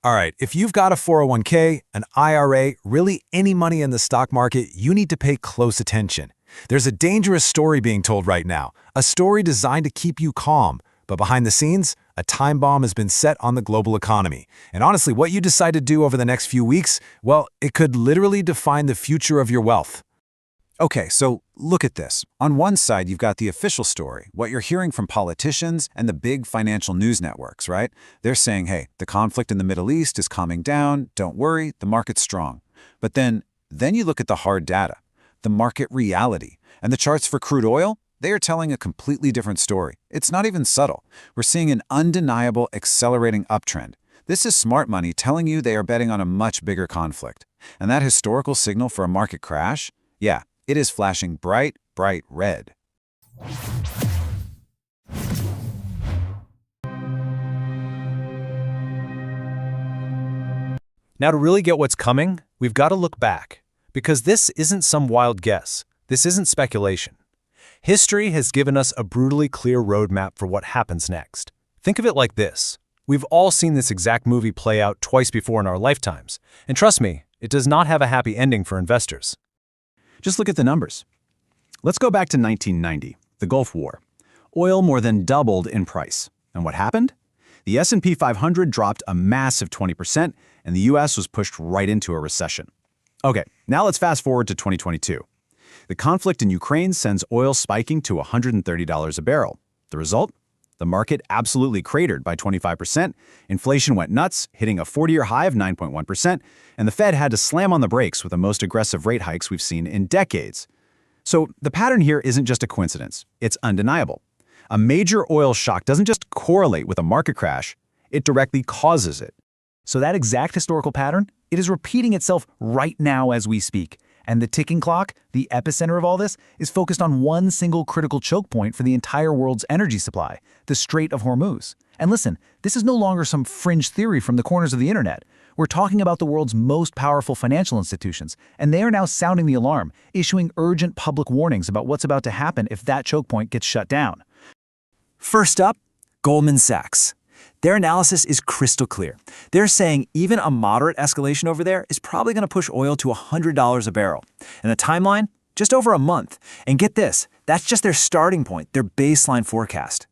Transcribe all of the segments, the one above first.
All right, if you've got a 401k, an IRA, really any money in the stock market, you need to pay close attention. There's a dangerous story being told right now, a story designed to keep you calm. But behind the scenes, a time bomb has been set on the global economy. And honestly, what you decide to do over the next few weeks, well, it could literally define the future of your wealth. Okay, so look at this. On one side, you've got the official story, what you're hearing from politicians and the big financial news networks, right? They're saying, hey, the conflict in the Middle East is calming down, don't worry, the market's strong. But then you look at the hard data, the market reality, and the charts for crude oil, they are telling a completely different story. It's not even subtle. We're seeing an undeniable accelerating uptrend. This is smart money telling you they are betting on a much bigger conflict. And that historical signal for a market crash? Yeah. It is flashing bright, bright red. Now, to really get what's coming, we've got to look back. Because this isn't some wild guess. This isn't speculation. History has given us a brutally clear roadmap for what happens next. Think of it like this. We've all seen this exact movie play out twice before in our lifetimes. And trust me, it does not have a happy ending for investors. Just look at the numbers. Let's go back to 1990, the Gulf War. Oil more than doubled in price. And what happened? The S&P 500 dropped a massive 20%, and the US was pushed right into a recession. Okay, now let's fast forward to 2022. The conflict in Ukraine sends oil spiking to $130 a barrel. The result? The market absolutely cratered by 25%, inflation went nuts, hitting a 40-year high of 9.1%, and the Fed had to slam on the brakes with the most aggressive rate hikes we've seen in decades. So the pattern here isn't just a coincidence, it's undeniable. A major oil shock doesn't just correlate with a market crash, it directly causes it. So that exact historical pattern, it is repeating itself right now as we speak. And the ticking clock, the epicenter of all this, is focused on one single critical choke point for the entire world's energy supply, the Strait of Hormuz. And listen, this is no longer some fringe theory from the corners of the internet. We're talking about the world's most powerful financial institutions, and they are now sounding the alarm, issuing urgent public warnings about what's about to happen if that choke point gets shut down. First up, Goldman Sachs. Their analysis is crystal clear. They're saying even a moderate escalation over there is probably going to push oil to $100 a barrel. And the timeline? Just over a month. And get this, that's just their starting point, their baseline forecast.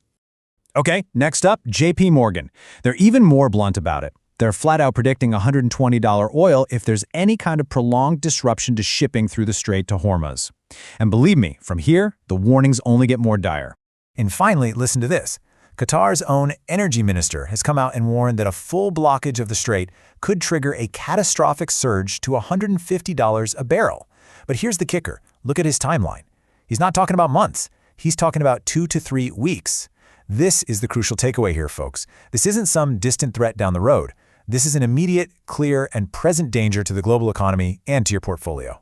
Okay, next up, JPMorgan. They're even more blunt about it. They're flat out predicting $120 oil if there's any kind of prolonged disruption to shipping through the Strait to Hormuz. And believe me, from here, the warnings only get more dire. And finally, listen to this. Qatar's own energy minister has come out and warned that a full blockage of the strait could trigger a catastrophic surge to $150 a barrel. But here's the kicker. Look at his timeline. He's not talking about months. He's talking about 2 to 3 weeks. This is the crucial takeaway here, folks. This isn't some distant threat down the road. This is an immediate, clear, and present danger to the global economy and to your portfolio.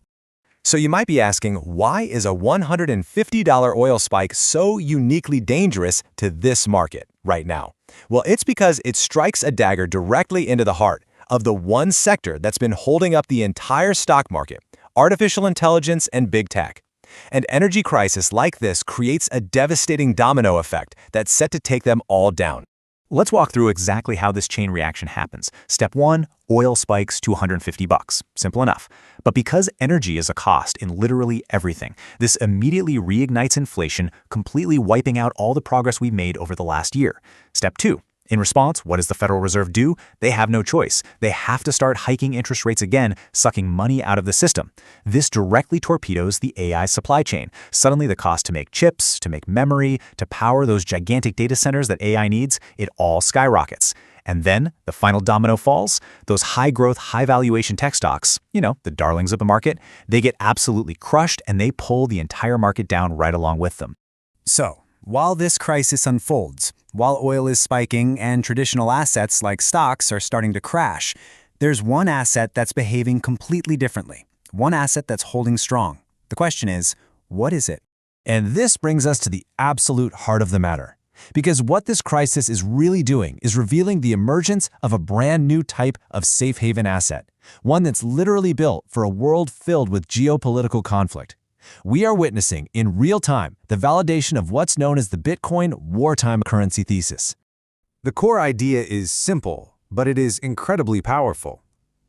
So you might be asking, why is a $150 oil spike so uniquely dangerous to this market right now? Well, it's because it strikes a dagger directly into the heart of the one sector that's been holding up the entire stock market, artificial intelligence and big tech. An energy crisis like this creates a devastating domino effect that's set to take them all down. Let's walk through exactly how this chain reaction happens. Step 1, oil spikes to $150. Simple enough. But because energy is a cost in literally everything, this immediately reignites inflation, completely wiping out all the progress we made over the last year. Step 2. In response, what does the Federal Reserve do? They have no choice. They have to start hiking interest rates again, sucking money out of the system. This directly torpedoes the AI supply chain. Suddenly the cost to make chips, to make memory, to power those gigantic data centers that AI needs, it all skyrockets. And then the final domino falls. Those high-growth, high-valuation tech stocks, the darlings of the market, they get absolutely crushed and they pull the entire market down right along with them. So, while this crisis unfolds, while oil is spiking and traditional assets like stocks are starting to crash, there's one asset that's behaving completely differently. One asset that's holding strong. The question is, what is it? And this brings us to the absolute heart of the matter. Because what this crisis is really doing is revealing the emergence of a brand new type of safe haven asset, one that's literally built for a world filled with geopolitical conflict. We are witnessing in real time the validation of what's known as the Bitcoin wartime currency thesis. The core idea is simple. but it is incredibly powerful.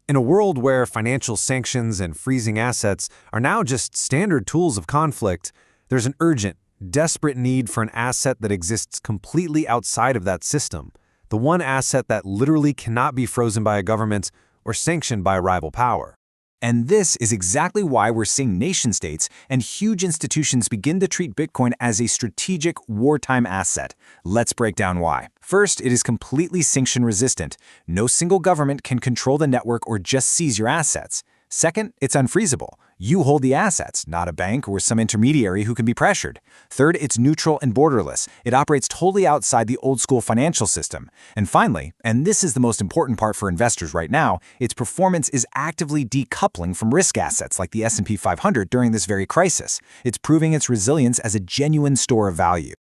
In a world where financial sanctions and freezing assets are now just standard tools of conflict, there's an urgent, desperate need for an asset that exists completely outside of that system, the one asset that literally cannot be frozen by a government or sanctioned by a rival power. And this is exactly why we're seeing nation-states and huge institutions begin to treat Bitcoin as a strategic wartime asset. Let's break down why. First, it is completely sanction-resistant. No single government can control the network or just seize your assets. Second, it's unfreezable. You hold the assets, not a bank or some intermediary who can be pressured. Third, it's neutral and borderless. It operates totally outside the old-school financial system. And finally, and this is the most important part for investors right now, its performance is actively decoupling from risk assets like the S&P 500 during this very crisis. It's proving its resilience as a genuine store of value.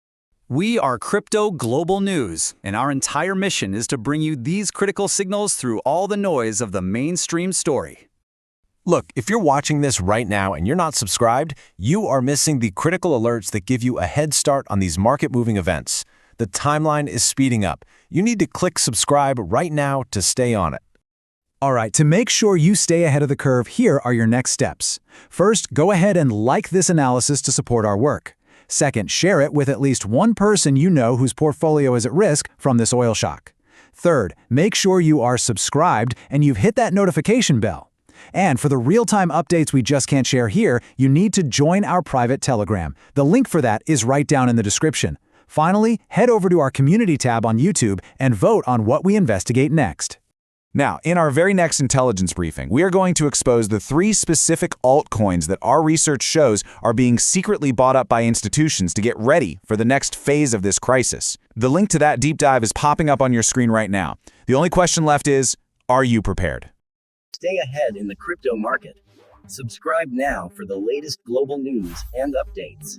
We are Crypto Global News, and our entire mission is to bring you these critical signals through all the noise of the mainstream story. Look, if you're watching this right now and you're not subscribed, you are missing the critical alerts that give you a head start on these market-moving events. The timeline is speeding up. You need to click subscribe right now to stay on it. All right, to make sure you stay ahead of the curve, here are your next steps. First, go ahead and like this analysis to support our work. Second, share it with at least one person you know whose portfolio is at risk from this oil shock. Third, make sure you are subscribed and you've hit that notification bell. And for the real-time updates we just can't share here, you need to join our private Telegram. The link for that is right down in the description. Finally, head over to our community tab on YouTube and vote on what we investigate next. Now, in our very next intelligence briefing, we are going to expose the 3 specific altcoins that our research shows are being secretly bought up by institutions to get ready for the next phase of this crisis. The link to that deep dive is popping up on your screen right now. The only question left is, are you prepared? Stay ahead in the crypto market. Subscribe now for the latest global news and updates.